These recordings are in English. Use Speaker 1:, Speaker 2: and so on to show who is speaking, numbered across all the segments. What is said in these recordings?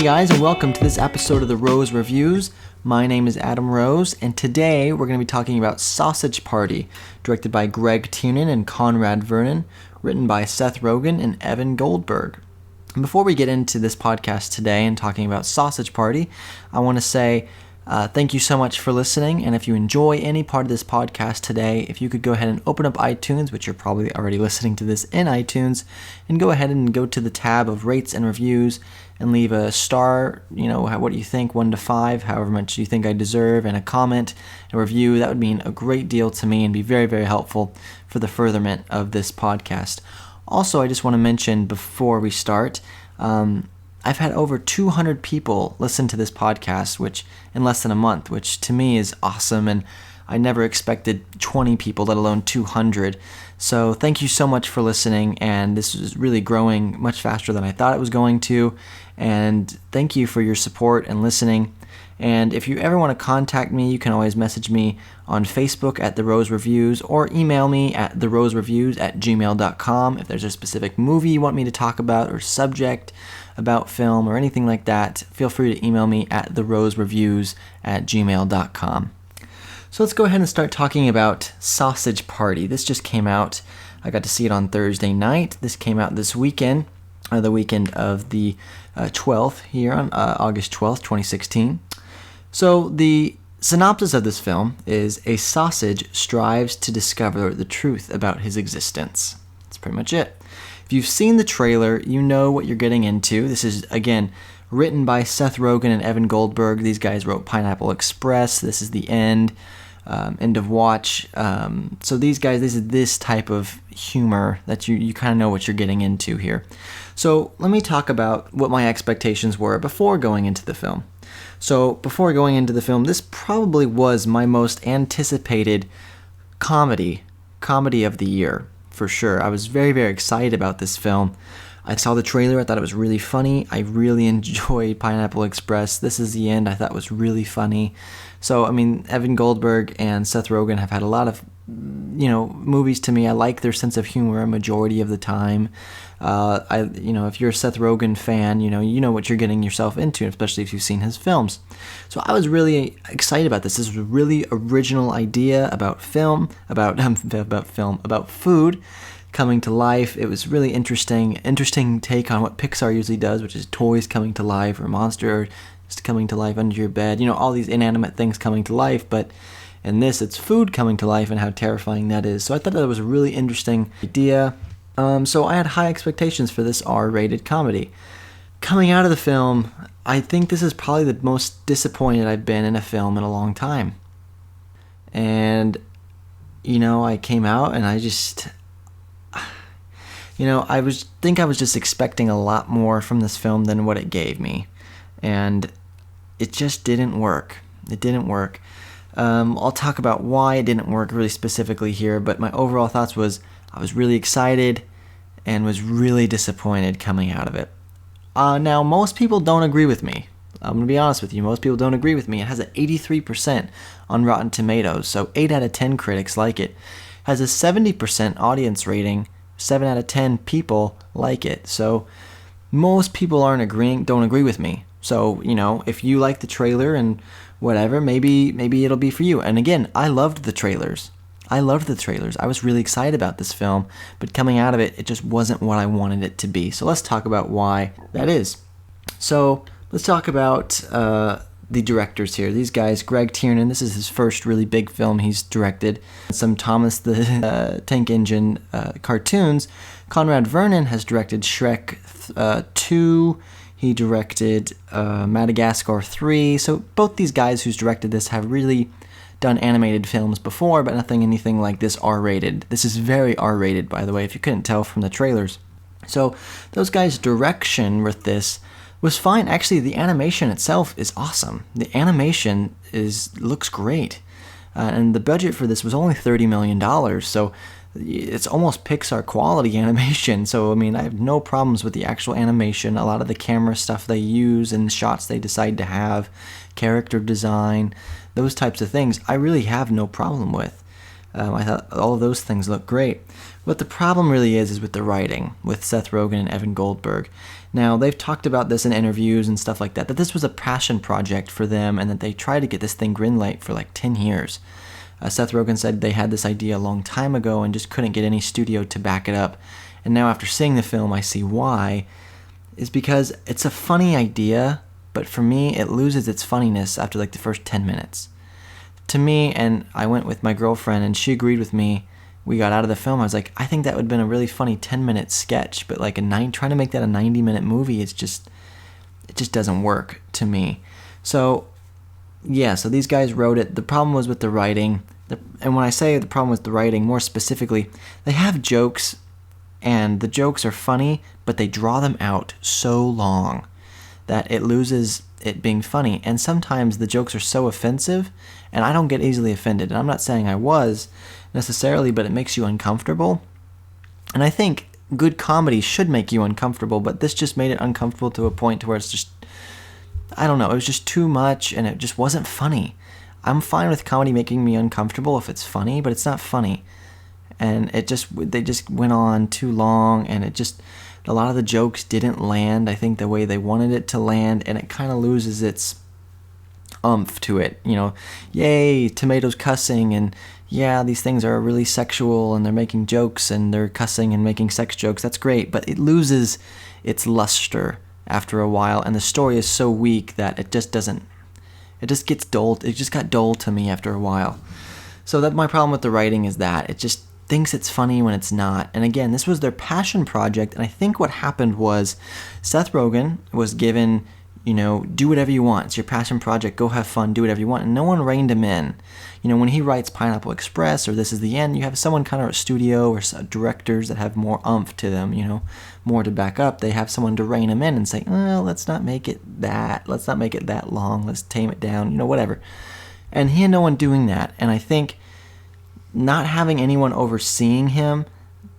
Speaker 1: guys, and welcome to this episode of the Rose Reviews. My name is Adam Rose, and today we're going to be talking about Sausage Party, directed by Greg Tiernan and Conrad Vernon, written by Seth Rogen and Evan Goldberg. And before we get into this podcast today and talking about Sausage Party, I want to say thank you so much for listening, and if you enjoy any part of this podcast today, if you could go ahead and open up iTunes, which you're probably already listening to this in iTunes, and go ahead and go to the tab of rates and reviews and leave a star, what do you think, 1 to 5, however much you think I deserve, and a comment, a review. That would mean a great deal to me and be very, very helpful for the furtherment of this podcast. Also, I just want to mention before we start, I've had over 200 people listen to this podcast, which in less than a month, which to me is awesome, and I never expected 20 people, let alone 200. So thank you so much for listening, and this is really growing much faster than I thought it was going to, and thank you for your support and listening. And if you ever want to contact me, you can always message me on Facebook at The Rose Reviews or email me at therosereviews@gmail.com if there's a specific movie you want me to talk about or subject about film or anything like that. Feel free to email me at therosereviews@gmail.com. So let's go ahead and start talking about Sausage Party. This just came out. I got to see it on Thursday night. This came out this weekend, the weekend of the 12th here on August 12th, 2016. So the synopsis of this film is a sausage strives to discover the truth about his existence. That's pretty much it. If you've seen the trailer, you know what you're getting into. This is, again, written by Seth Rogen and Evan Goldberg. These guys wrote Pineapple Express. This is the end of Watch. So these guys, this is this type of humor that you kind of know what you're getting into here. So let me talk about what my expectations were before going into the film. So before going into the film, this probably was my most anticipated comedy of the year, for sure. I was very, very excited about this film. I saw the trailer. I thought it was really funny. I really enjoyed Pineapple Express. This Is the End I thought was really funny. So, Evan Goldberg and Seth Rogen have had a lot of, movies to me. I like their sense of humor a majority of the time. If you're a Seth Rogen fan, you know what you're getting yourself into, especially if you've seen his films. So I was really excited about this. This was a really original idea about film, about food coming to life. It was really interesting take on what Pixar usually does, which is toys coming to life or monsters coming to life under your bed. All these inanimate things coming to life, but in this, it's food coming to life and how terrifying that is. So I thought that was a really interesting idea. So I had high expectations for this R-rated comedy. Coming out of the film, I think this is probably the most disappointed I've been in a film in a long time. And, I came out and I just... I was just expecting a lot more from this film than what it gave me. And it just didn't work. It didn't work. I'll talk about why it didn't work really specifically here, but my overall thoughts was I was really excited and was really disappointed coming out of it. Now, most people don't agree with me. I'm going to be honest with you. Most people don't agree with me. It has an 83% on Rotten Tomatoes, so 8 out of 10 critics like it. It has a 70% audience rating. 7 out of 10 people like it. So most people don't agree with me. So, if you like the trailer and whatever, maybe it'll be for you. And again, I loved the trailers. I was really excited about this film, but coming out of it, it just wasn't what I wanted it to be. So let's talk about why that is. So let's talk about the directors here. These guys, Greg Tiernan, this is his first really big film he's directed. Some Thomas the Tank Engine cartoons. Conrad Vernon has directed Shrek 2. He directed Madagascar 3. So both these guys who's directed this have really done animated films before, but anything like this R-rated. This is very R-rated, by the way, if you couldn't tell from the trailers. So those guys' direction with this was fine. Actually, the animation itself is awesome. The animation looks great. And the budget for this was only $30 million, so it's almost Pixar quality animation. So, I have no problems with the actual animation. A lot of the camera stuff they use and the shots they decide to have, character design, those types of things, I really have no problem with. I thought all of those things look great. What the problem really is with the writing, with Seth Rogen and Evan Goldberg. Now, they've talked about this in interviews and stuff like that this was a passion project for them and that they tried to get this thing greenlit for like 10 years. Seth Rogen said they had this idea a long time ago and just couldn't get any studio to back it up. And now after seeing the film, I see why. Is because it's a funny idea, but for me, it loses its funniness after like the first 10 minutes. To me, and I went with my girlfriend and she agreed with me, we got out of the film, I was like, I think that would have been a really funny 10-minute sketch, but like trying to make that a 90-minute movie, it just doesn't work to me. So, yeah, so these guys wrote it. The problem was with the writing, and when I say the problem with the writing, more specifically, they have jokes, and the jokes are funny, but they draw them out so long that it loses it being funny. And sometimes the jokes are so offensive, and I don't get easily offended. And I'm not saying I was necessarily, but it makes you uncomfortable. And I think good comedy should make you uncomfortable, but this just made it uncomfortable to a point to where it's just, I don't know, it was just too much, and it just wasn't funny. I'm fine with comedy making me uncomfortable if it's funny, but it's not funny. And they just went on too long, and a lot of the jokes didn't land, I think, the way they wanted it to land, and it kind of loses its oomph to it. Yay, tomatoes cussing, and yeah, these things are really sexual, and they're making jokes, and they're cussing and making sex jokes. That's great, but it loses its luster after a while, and the story is so weak that it just gets dull. It just got dull to me after a while. So that's my problem with the writing, is that it just thinks it's funny when it's not. And again, this was their passion project, and I think what happened was Seth Rogen was given, do whatever you want. It's your passion project. Go have fun. Do whatever you want. And no one reined him in. When he writes Pineapple Express or This Is the End, you have someone kind of a studio or directors that have more oomph to them, more to back up. They have someone to rein him in and say, well, let's not make it that. Let's not make it that long. Let's tame it down, whatever. And he had no one doing that. And I think not having anyone overseeing him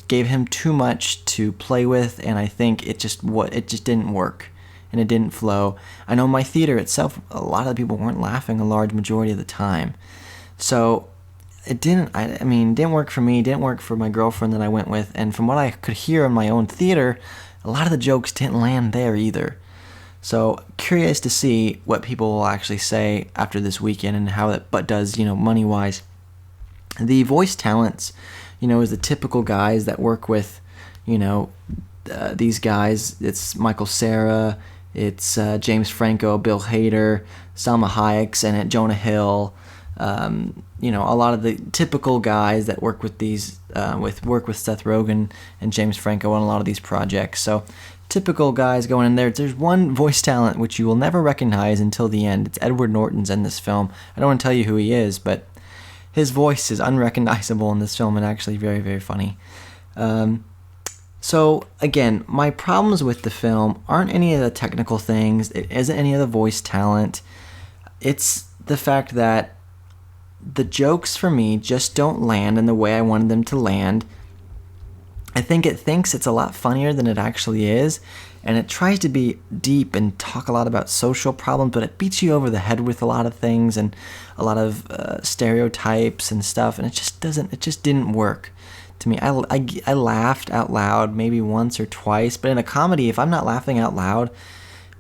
Speaker 1: gave him too much to play with, and I think it just didn't work, and it didn't flow. I know my theater itself, a lot of the people weren't laughing a large majority of the time, so it didn't work for me, didn't work for my girlfriend that I went with, and from what I could hear in my own theater, a lot of the jokes didn't land there either. So curious to see what people will actually say after this weekend and how it does, money-wise. The voice talents, is the typical guys that work with, these guys. It's Michael Cera, it's James Franco, Bill Hader, Salma Hayek's in it, Jonah Hill. A lot of the typical guys that work with these, work with Seth Rogen and James Franco on a lot of these projects. So typical guys going in there. There's one voice talent which you will never recognize until the end. It's Edward Norton's in this film. I don't want to tell you who he is, but his voice is unrecognizable in this film and actually very, very funny. So, again, my problems with the film aren't any of the technical things. It isn't any of the voice talent. It's the fact that the jokes for me just don't land in the way I wanted them to land. I think it thinks it's a lot funnier than it actually is, and it tries to be deep and talk a lot about social problems, but it beats you over the head with a lot of things and a lot of stereotypes and stuff, and it just didn't work to me. I laughed out loud maybe once or twice, but in a comedy, if I'm not laughing out loud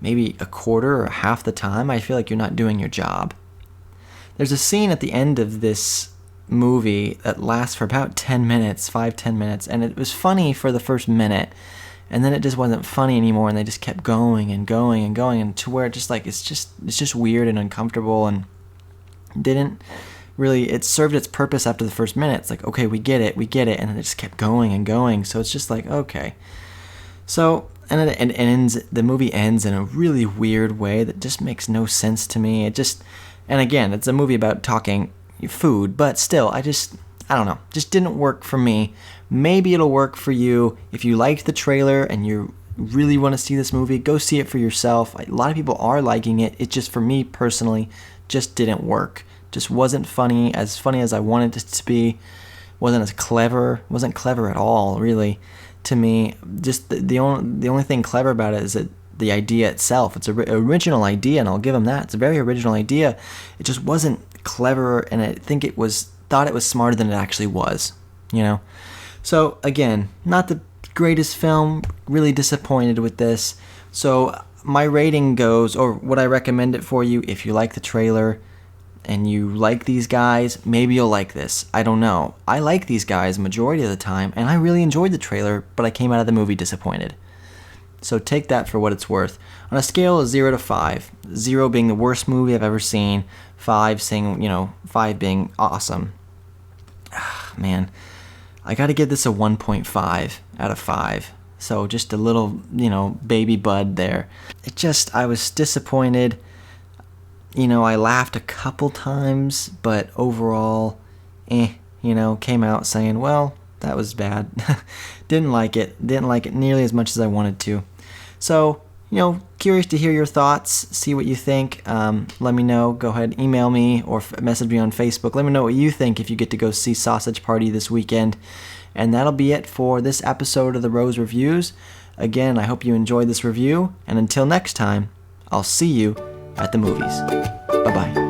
Speaker 1: maybe a quarter or half the time, I feel like you're not doing your job. There's a scene at the end of this movie that lasts for about 10 minutes, 5-10 minutes, and it was funny for the first minute, and then it just wasn't funny anymore, and they just kept going and going and going, and to where it's just weird and uncomfortable, and didn't really, it served its purpose after the first minute. It's like, okay, we get it, and then it just kept going and going, so it's just like, okay. So, and it ends, the movie ends in a really weird way that just makes no sense to me. And again, it's a movie about talking food, but still, I don't know, just didn't work for me. Maybe it'll work for you. If you liked the trailer and you really want to see this movie, go see it for yourself. A lot of people are liking it. It just, for me personally, just didn't work. Just wasn't funny as I wanted it to be. Wasn't clever at all, really, to me. Just the only thing clever about it is that the idea itself. It's an original idea, and I'll give them that. It's a very original idea. It just wasn't clever, and I think it was thought it was smarter than it actually was, you know? So again, not the greatest film, really disappointed with this. So my rating goes, or would I recommend it for you if you like the trailer and you like these guys, maybe you'll like this. I don't know. I like these guys majority of the time, and I really enjoyed the trailer, but I came out of the movie disappointed. So take that for what it's worth. On a scale of 0 to 5, 0 being the worst movie I've ever seen, 5 being awesome. Man, I gotta give this a 1.5 out of 5. So just a little, baby bud there. I was disappointed. I laughed a couple times, but overall, came out saying, well, that was bad. Didn't like it nearly as much as I wanted to. So, curious to hear your thoughts, see what you think. Let me know. Go ahead, email me or message me on Facebook. Let me know what you think if you get to go see Sausage Party this weekend. And that'll be it for this episode of the Rose Reviews. Again, I hope you enjoyed this review. And until next time, I'll see you at the movies. Bye-bye.